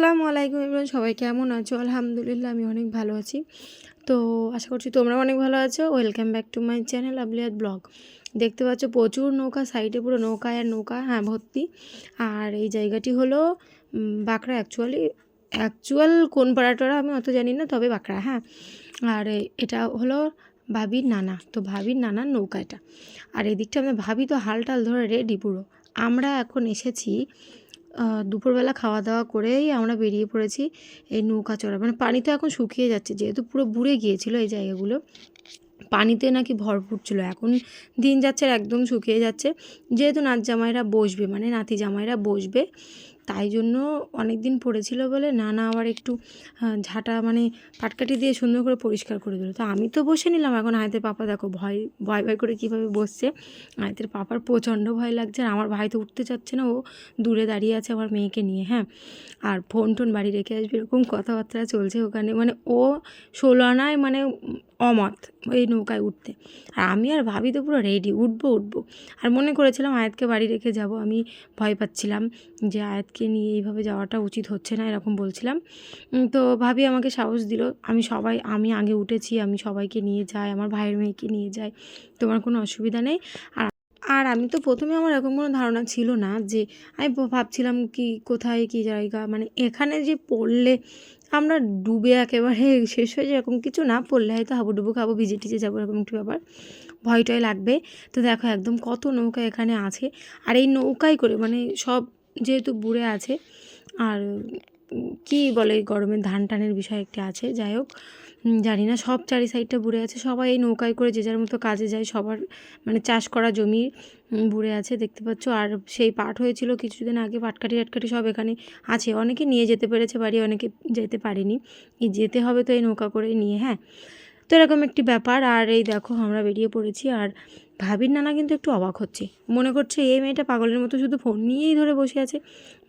আসসালামু আলাইকুম এভরিওয়ান, সবাই কেমন আছো? আলহামদুলিল্লাহ আমি অনেক ভালো আছি। তো আশা করছি তোমরা অনেক ভালো আছো। Welcome back to my channel আবলিয়াত ব্লগ। দেখতে পাচ্ছ প্রচুর নৌকা, সাইডে পুরো নৌকা আর নৌকা, হ্যাঁ ভর্তি। আর এই জায়গাটি হলো বাঁকড়া। অ্যাকচুয়াল কোন পাড়াটা আমি অত জানি না, তবে বাঁকড়া, হ্যাঁ। আর এটা হলো ভাবির নানা, তো ভাবির নানার নৌকা এটা। আর এদিকটা আমরা ভাবি তো হাল টাল ধরে রেডি পুরো। আমরা এখন এসেছি দুপুরবেলা খাওয়া দাওয়া করেই আমরা বেরিয়ে পড়েছি এই নৌকা চড়া। মানে পানি তো এখন শুকিয়ে যাচ্ছে, যেহেতু পুরো বুড়ে গিয়েছিল এই জায়গাগুলো, পানিতে নাকি ভরপুর ছিল। এখন দিন যাচ্ছে আর একদম শুকিয়ে যাচ্ছে, যেহেতু নাত জামাইরা বসবে, মানে নাতি জামাইরা বসবে, তাই জন্য অনেক দিন পড়েছিল বলে নানা আবার একটু ঝাঁটা মানে পাটকাঠি দিয়ে সুন্দর করে পরিষ্কার করে দিল। তো আমি তো বসে নিলাম। এখন আয়তের পাপা দেখো ভয় ভয় ভয় করে কীভাবে বসছে। আয়তের পাপার প্রচণ্ড ভয় লাগছে, আর আমার ভাই তো উঠতে চাচ্ছে না, ও দূরে দাঁড়িয়ে আছে আমার মেয়েকে নিয়ে, হ্যাঁ। আর ফোন টোন বাড়ি রেখে আসবে, এরকম কথাবার্তা চলছে ওখানে। মানে ও 16 আনায় মানে অমত এই নৌকায় উঠতে। আর আমি আর ভাবি তো পুরো রেডি, উঠবো। আর মনে করেছিলাম আয়াতকে বাড়ি রেখে যাব। আমি ভয় পাচ্ছিলাম যে আয়াতকে নিয়ে এইভাবে যাওয়াটা উচিত হচ্ছে না, এরকম বলছিলাম। তো ভাবি আমাকে সাহস দিল, আমি আগে উঠেছি, আমি সবাইকে নিয়ে যাই, আমার ভাইয়ের মেয়েকে নিয়ে যাই, তোমার কোনো অসুবিধা নেই। আর আমি তো প্রথমে আমার এরকম কোনো ধারণা ছিল না, যে আমি ভাবছিলাম কি কোথায় কী জায়গা, মানে এখানে যে পড়লে আমরা ডুবে একেবারে শেষ হয়ে যায় এরকম কিছু না, পড়লে হয়তো হাবুডুবু খাবো, ভিজে টিজে যাবো, এরকম একটি ব্যাপার, ভয় টয় লাগবে। তো দেখো একদম কত নৌকা এখানে আছে, আর এই নৌকায় করে মানে সব যেহেতু বুড়ে আছে, আর কি বলে গরমের ধান টানের বিষয় একটি আছে, যাই হোক জানি না, সব চারি সাইডটা বুড়ে আছে, সবাই এই নৌকায় করে যে যার মতো কাজে যায়, সবার মানে চাষ করা জমি বুড়ে আছে দেখতে পাচ্ছ। আর সেই পাট হয়েছিল কিছুদিন আগে, পাটকাঠি সব এখানে আছে, অনেকে নিয়ে যেতে পেরেছে বাড়ি, অনেকে যেতে পারেনি, যেতে হবে তো এই নৌকা করে নিয়ে, হ্যাঁ। তো এরকম একটি ব্যাপার। আর এই দেখো আমরা বেরিয়ে পড়েছি, আর ভাবির নানা কিন্তু একটু অবাক হচ্ছে, মনে করছে এই মেয়েটা পাগলের মতো শুধু ফোন নিয়েই ধরে বসে আছে।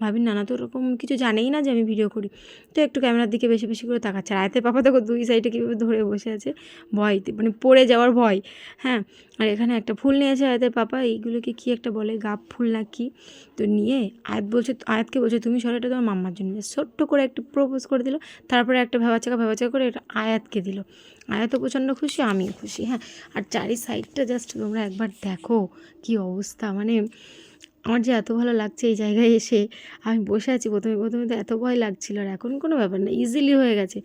ভাবির নানা তো ওরকম কিছু জানেই না যে আমি ভিডিও করি, তো একটু ক্যামেরার দিকে বেশি বেশি করে তাকাচ্ছে। আর আয়তের পাপা দেখো দুই সাইডে কীভাবে ধরে বসে আছে, ভয়তে মানে পড়ে যাওয়ার ভয়, হ্যাঁ। আর এখানে একটা ফুল নিয়েছে আয়তের পাপা, এইগুলোকে কি একটা বলে, গাব ফুল না কি, তো নিয়ে আয়াতকে বলছে তুমি সরে, এটা তোমার মাম্মার জন্য, ছোট্ট করে একটু প্রপোজ করে দিল। তারপরে একটা ভেবাচাকা করে এটা আয়াতকে দিল। আয়াতও প্রচণ্ড খুশি, আমিও খুশি, হ্যাঁ। আর চারি সাইডটা জাস্ট তোমরা একবার দেখো কি অবস্থা, মানে আমার যে এত ভালো লাগছে এই জায়গায় এসে। আমি বসে আছি, প্রথমে তো এত ভয় লাগছিল, আর এখন কোনো ব্যাপার না, ইজিলি হয়ে গেছে।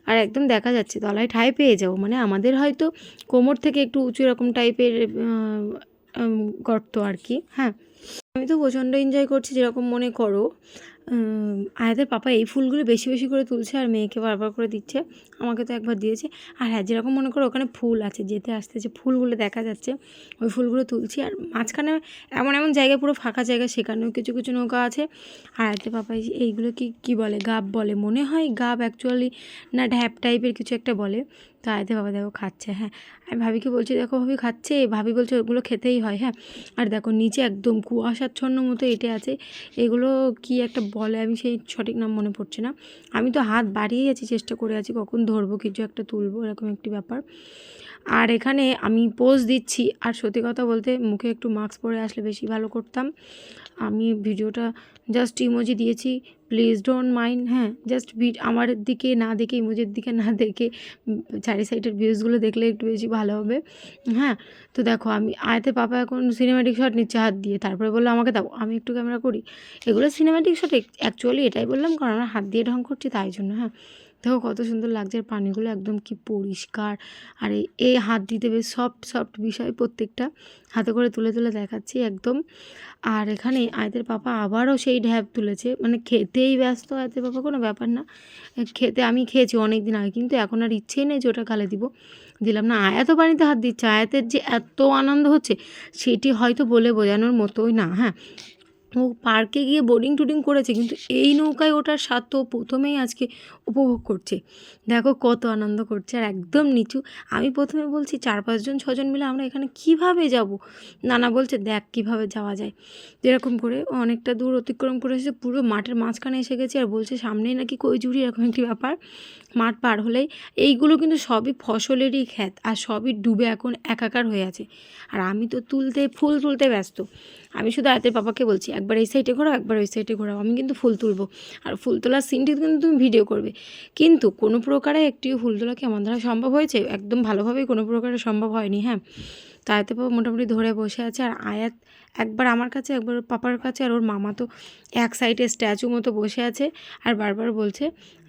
আর একদম দেখা যাচ্ছে তলায় ঠাঁই পেয়ে যাবো, মানে আমাদের হয়তো কোমর থেকে একটু উঁচু এরকম টাইপের গর্ত আর কি, হ্যাঁ। আমি তো প্রচণ্ড এনজয় করছি, যেরকম মনে করো আয়াতের পাপা এই ফুলগুলো বেশি বেশি করে তুলছে আর মেয়েকে বারবার করে দিচ্ছে, আমাকে তো একবার দিয়েছে। আর হ্যাঁ, যেরকম মনে করো ওখানে ফুল আছে, যেতে আসতে যে ফুলগুলো দেখা যাচ্ছে, ওই ফুলগুলো তুলছি। আর মাঝখানে এমন জায়গায় পুরো ফাঁকা জায়গা, সেখানেও কিছু কিছু নৌকা আছে। আর আয়াতের পাপা এইগুলো কি বলে, গাব বলে মনে হয়, গাব অ্যাকচুয়ালি না ঢ্যাপ টাইপের কিছু একটা বলে। তো আয়াতের বাবা দেখো খাচ্ছে, হ্যাঁ। আমি ভাবিকে বলছি দেখো ভাবি খাচ্ছে, ভাবি বলছে ওগুলো খেতেই হয়, হ্যাঁ। আর দেখো নিচে একদম কুয়াশাচ্ছন্ন মতো এঁটে আছে, এগুলো কি একটা বলে, আমি সেই সঠিক নাম মনে পড়ছে না। আমি তো হাত বাড়িয়ে আছি, চেষ্টা করে আছি কখন ধরবো, কিছু একটা তুলবো, এরকম একটি ব্যাপার। আর এখানে আমি পোজ দিচ্ছি, আর সত্যি কথা বলতে মুখে একটু মাস্ক পরে আসলে বেশি ভালো করতাম। আমি ভিডিওটা জাস্ট ইমোজি দিয়েছি, প্লিজ ডোন্ট মাইন্ড, হ্যাঁ। জাস্ট আমার দিকে না দেখে, ইমোজির দিকে না দেখে, চারি সাইডের ভিউজগুলো দেখলে একটু বেশি ভালো হবে, হ্যাঁ। তো দেখো আমি আয়াতের পাপা এখন সিনেম্যাটিক শট নিচ্ছে হাত দিয়ে, তারপরে বললো আমাকে দাও, আমি একটু ক্যামেরা করি। এগুলো সিনেম্যাটিক শট, অ্যাকচুয়ালি এটাই বললাম কারণ আমরা হাত দিয়ে ঢং করছি তাই জন্য, হ্যাঁ। দেখো কত সুন্দর লাগছে, আর পানিগুলো একদম কি পরিষ্কার। আর এই হাত দিতে বেশ সফট বিষয়, প্রত্যেকটা হাতে করে তুলে দেখাচ্ছি একদম। আর এখানে আয়াতের পাপা আবারও সেই ঢ্যাপ তুলেছে, মানে খেতেই ব্যস্ত আয়াতের পাপা, কোনো ব্যাপার না। আমি খেয়েছি অনেক দিন আগে, কিন্তু এখন আর ইচ্ছেই নেই যে ওটা গালে দিলাম না। আয়াতও পানিতে হাত দিচ্ছে, আয়াতের যে এত আনন্দ হচ্ছে সেটি হয়তো বলে বোঝানোর মতোই না, হ্যাঁ। ও পার্কে গিয়ে বোটিং করেছে, কিন্তু এই নৌকায় ওঠার স্বাদ তো প্রথমেই আজকে উপভোগ করছে। দেখো কত আনন্দ করছে, আর একদম নিচু। আমি প্রথমে বলছি 4-5 জন 6 জন মিলে আমরা এখানে কিভাবে যাব। নানা বলছে দেখ কিভাবে যাওয়া যায়, যেরকম করে অনেকটা দূর অতিক্রম করে এসে পুরো মাঠের মাঝখানে এসে গেছি। আর বলছে সামনেই নাকি কৈজুরি, এরকম একটি ব্যাপার। মাঠ পার হলেই এইগুলো কিন্তু সবই ফসলেরই ক্ষেত, আর সবই ডুবে এখন একাকার হয়ে আছে। আর আমি তো ফুল তুলতে ব্যস্ত। আমি শুধু আয়াতের পাপাকে বলছি একবার এই সাইডে ঘোরাও, একবার ওই সাইডে ঘোরাও, আমি কিন্তু ফুল তুলবো, আর ফুল তোলার সিনটি কিন্তু তুমি ভিডিও করবে। কিন্তু কোনো প্রকারে একটিও ফুল তোলা কি আমার দ্বারা সম্ভব হয়েছে? একদম ভালোভাবেই কোনো প্রকারে সম্ভব হয়নি। হ্যাঁ, তো আয়াতের পাপা মোটামুটি ধরে বসে আছে, আর আয়াত একবার আমার কাছে, একবার ওর পাপার কাছে, আর ওর মামা তো এক সাইডে স্ট্যাচু মতো বসে আছে আর বারবার বলছে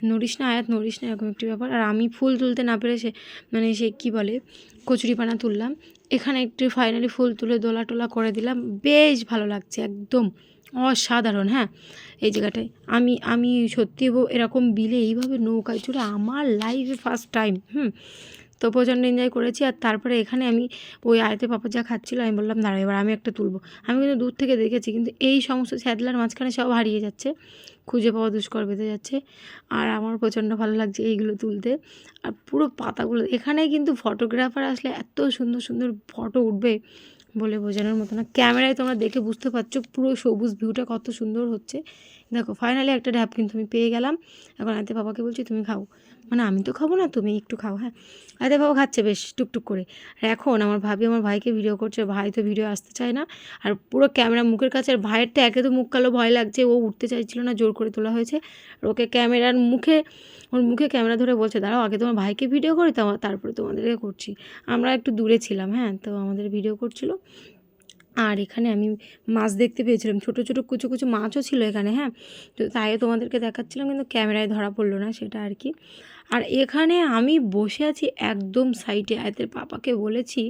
নড়িস না আয়াত, নড়িস না, এরকম একটি ব্যাপার। আর আমি ফুল তুলতে না পেরে সে কী বলে কচুরিপানা তুললাম। এখানে একটু ফাইনালি ফুল তুলে দোলা টোলা করে দিলাম, বেশ ভালো লাগছে, একদম অসাধারণ। হ্যাঁ, এই জায়গাটায় আমি সত্যি এরকম বিলে এইভাবে নৌকায় চড়ে আমার লাইফে ফার্স্ট টাইম। তো প্রচণ্ড এনজয় করেছি। আর তারপরে এখানে আমি ওই আয়াতের পাপা যা খাচ্ছিলো, আমি বললাম দাঁড়া এবার আমি একটা তুলবো। আমি কিন্তু দূর থেকে দেখেছি, কিন্তু এই সমস্ত ছ্যাদলার মাঝখানে সব হারিয়ে যাচ্ছে, খুঁজে পাওয়া দুষ্কর বেঁধে যাচ্ছে। আর আমার প্রচণ্ড ভালো লাগছে এইগুলো তুলতে। আর পুরো পাতাগুলো এখানে কিন্তু ফটোগ্রাফার আসলে এত সুন্দর সুন্দর ফটো উঠবে বলে বোঝানোর মতো না। ক্যামেরায় তোমরা দেখে বুঝতে পারছো পুরো সবুজ ভিউটা কত সুন্দর হচ্ছে। দেখো ফাইনালি একটা ঢ্যাপ কিন্তু আমি পেয়ে গেলাম। এখন আয়াতের বাবাকে বলছি তুমি খাও, মানে আমি তো খাবো না, তুমি একটু খাও। হ্যাঁ, আয়াতের বাবা খাচ্ছে বেশ টুকটুক করে। আর এখন আমার ভাবি আমার ভাইকে ভিডিও করছে, ভাই তো ভিডিও আসতে চায় না, আর পুরো ক্যামেরা মুখের কাছে। আর ভাইয়ের তো একে তো মুখ কালো, ভয় লাগছে, ও উঠতে চাইছিল না, জোর করে তোলা হয়েছে। আর ওকে ক্যামেরার মুখে, ওর মুখে ক্যামেরা ধরে বলছে দাঁড়াও আগে তোমার ভাইকে ভিডিও করি, তারপরে তোমাদেরকে করছি। আমরা একটু দূরে ছিলাম, হ্যাঁ, তো আমাদের ভিডিও করছিল। আর এখানে আমি মাছ দেখতে পেয়েছিলাম, ছোটো ছোটো কুচো কুচো মাছও ছিল এখানে। হ্যাঁ, তো তাই তোমাদেরকে দেখাচ্ছিলাম, কিন্তু ক্যামেরায় ধরা পড়লো না সেটা আর কি। আর এখানে আমি বসে আছি একদম সাইডে, আয়াতের পাপাকে বলেছি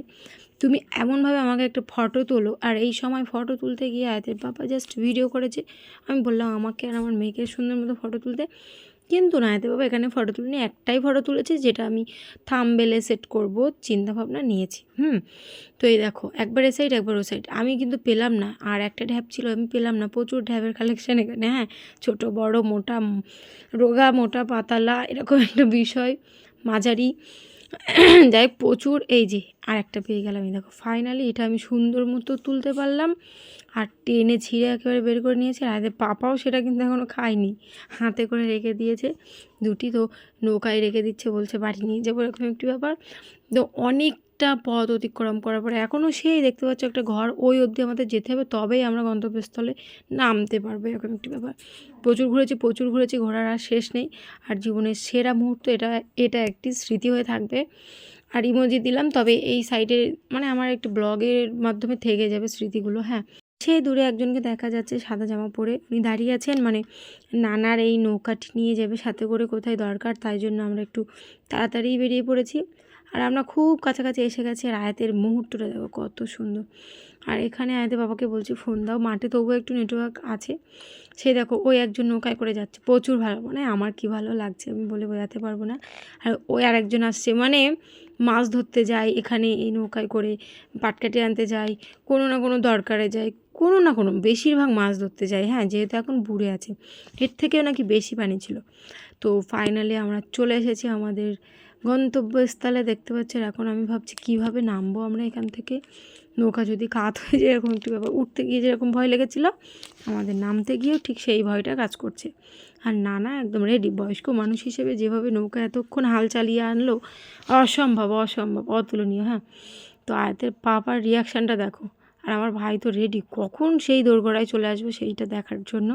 তুমি এমনভাবে আমাকে একটা ফটো তোলো। আর এই সময় ফটো তুলতে গিয়ে আয়াতের পাপা জাস্ট ভিডিও করেছে। আমি বললাম আমাকে আর আমার মেয়েকে সুন্দর মতো ফটো তুলতে, কিন্তু না আয়াতের বাবা এখানে ফটো তুলিনি, একটাই ফটো তুলেছে যেটা আমি থাম্বনেলে সেট করব চিন্তাভাবনা নিয়েছি। তো এই দেখো একবার এ সাইড একবার ও সাইড, আমি কিন্তু পেলাম না। আর একটা ঢ্যাপ ছিল আমি পেলাম না, প্রচুর ঢ্যাপের কালেকশান এখানে। হ্যাঁ, ছোটো বড় মোটা রোগা মোটা পাতালা এরকম একটা বিষয়, মাঝারি, যাই প্রচুর। এই যে আর একটা পেয়ে গেলাম, এই দেখো ফাইনালি এটা আমি সুন্দর মতো তুলতে পারলাম। আর টেনে ছিঁড়ে একেবারে বের করে নিয়েছে। আর এদের পাপাও সেটা কিন্তু এখনও খায়নি, হাতে করে রেখে দিয়েছে দুটি, তো নৌকায় রেখে দিচ্ছে, বলছে বাড়ি নিয়ে যাবো, এরকম একটি ব্যাপার। তো অনেকটা পথ অতিক্রম করার পরে এখনও সেই দেখতে পাচ্ছ একটা ঘর, ওই অবধি আমাদের যেতে হবে, তবেই আমরা গন্তব্যস্থলে নামতে পারবো, এরকম একটি ব্যাপার। প্রচুর ঘুরেছি, ঘোরার আর শেষ নেই। আর জীবনের সেরা মুহূর্ত এটা একটি স্মৃতি হয়ে থাকবে। আর ইমোজি দিলাম, তবে এই সাইডে মানে আমার একটু ব্লগের মাধ্যমে থেকে যাবে স্মৃতিগুলো। হ্যাঁ, সেই দূরে একজনকে দেখা যাচ্ছে সাদা জামা পরে, উনি দাঁড়িয়ে আছেন, মানে নানার এই নৌকাটি নিয়ে যাবে সাথে করে কোথায় দরকার, তাই জন্য আমরা একটু তাড়াতাড়ি বেরিয়ে পড়েছি। আর আমরা খুব কাছাকাছি এসে গেছি। আর আয়াতের মুহূর্তটা দেখো কত সুন্দর। আর এখানে আয়াতের বাবাকে বলছি ফোন দাও, মাঠে তবুও একটু নেটওয়ার্ক আছে। সে দেখো ওই একজন নৌকায় করে যাচ্ছে, প্রচুর ভালো, মানে আমার কি ভালো লাগছে আমি বলে বোঝাতে পারবো না। আর ওই আরেকজন আসছে, মানে মাছ ধরতে যায় এখানে এই নৌকায় করে, পাটকাঠি আনতে যায়, কোনো না কোনো দরকারে যায়, কোনো না কোনো, বেশিরভাগ মাছ ধরতে যায়। হ্যাঁ, যেহেতু এখন বুড়ে আছে, এর থেকেও নাকি বেশি পানি ছিল। তো ফাইনালি আমরা চলে এসেছি আমাদের গন্তব্যস্থলে, দেখতে পাচ্ছি। এখন আমি ভাবছি কিভাবে নামবো আমরা এখান থেকে, নৌকা যদি কাত হয়ে যায়, এরকম একটু ব্যাপার। উঠতে গিয়ে যেরকম ভয় লেগেছিলো, আমাদের নামতে গিয়েও ঠিক সেই ভয়টা কাজ করছে। আর নানা একদম রেডি, বয়স্ক মানুষ হিসেবে যেভাবে নৌকা এতক্ষণ হাল চালিয়ে আনলো, অসম্ভব অতুলনীয়। হ্যাঁ, তো আয়াতের পাপার রিয়াকশানটা দেখো। আর আমার ভাই তো রেডি, কখন সেই দোরগোড়ায় চলে আসবে সেইটা দেখার জন্য।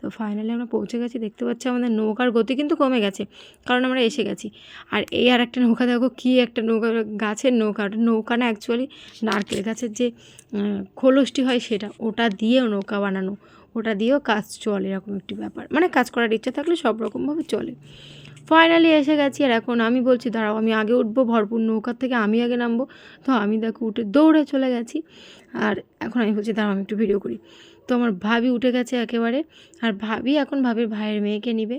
তো ফাইনালি আমরা পৌঁছে গেছি, দেখতে পাচ্ছি আমাদের নৌকার গতি কিন্তু কমে গেছে, কারণ আমরা এসে গেছি। আর এই আর একটা নৌকা দেখো, কী একটা নৌকা, গাছের নৌকা, ওটা নৌকা না অ্যাকচুয়ালি নারকেল গাছের যে খোলসটি হয় সেটা, ওটা দিয়েও নৌকা বানানো, ওটা দিয়েও কাজ চলে, এরকম একটি ব্যাপার। মানে কাজ করার ইচ্ছা থাকলে সব রকমভাবে চলে। ফাইনালি এসে গেছি। আর এখন আমি বলছি দাঁড়াও আমি আগে উঠবো, ভরপুর নৌকার থেকে আমি আগে নামবো। তো আমি দেখো উঠে দৌড়ে চলে গেছি। আর এখন আমি বলছি দাঁড়াও আমি একটু ভিডিও করি। তো আমার ভাবি উঠে গেছে একেবারে। আর ভাবি এখন ভাবির ভাইয়ের মেয়েকে নিবে।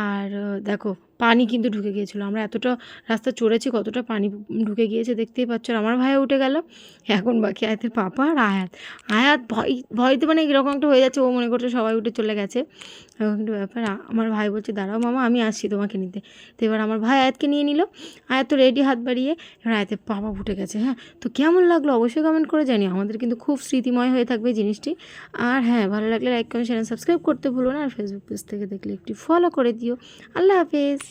আর দেখো পানি কিন্তু ঢুকে গিয়েছিলো, আমরা এতটা রাস্তা চড়েছি, কতটা পানি ঢুকে গিয়েছে দেখতেই পাচ্ছ। আর আমার ভাইও উঠে গেল। এখন বাকি আয়াতের পাপা আর আয়াত ভয়তে মানে এরকম একটা হয়ে যাচ্ছে, ও মনে করছে সবাই উঠে চলে গেছে, এরকম একটা ব্যাপার। আমার ভাই বলছে দাঁড়াও মামা আমি আসছি তোমাকে নিতে। তো এবার আমার ভাই আয়াতকে নিয়ে নিল, আয়াত তো রেডি হাত বাড়িয়ে। এবার আয়াতের পাপা উঠে গেছে। হ্যাঁ, তো কেমন লাগলো অবশ্যই কমেন্ট করে জানি, আমাদের কিন্তু খুব স্মৃতিময় হয়ে থাকবে জিনিসটি। আর হ্যাঁ, ভালো লাগলে লাইক কমেন্ট চ্যানেল সাবস্ক্রাইব করতে ভুলো না। আর ফেসবুক পেজ থেকে দেখলে একটি ফলো করে দিও। আল্লাহ হাফেজ।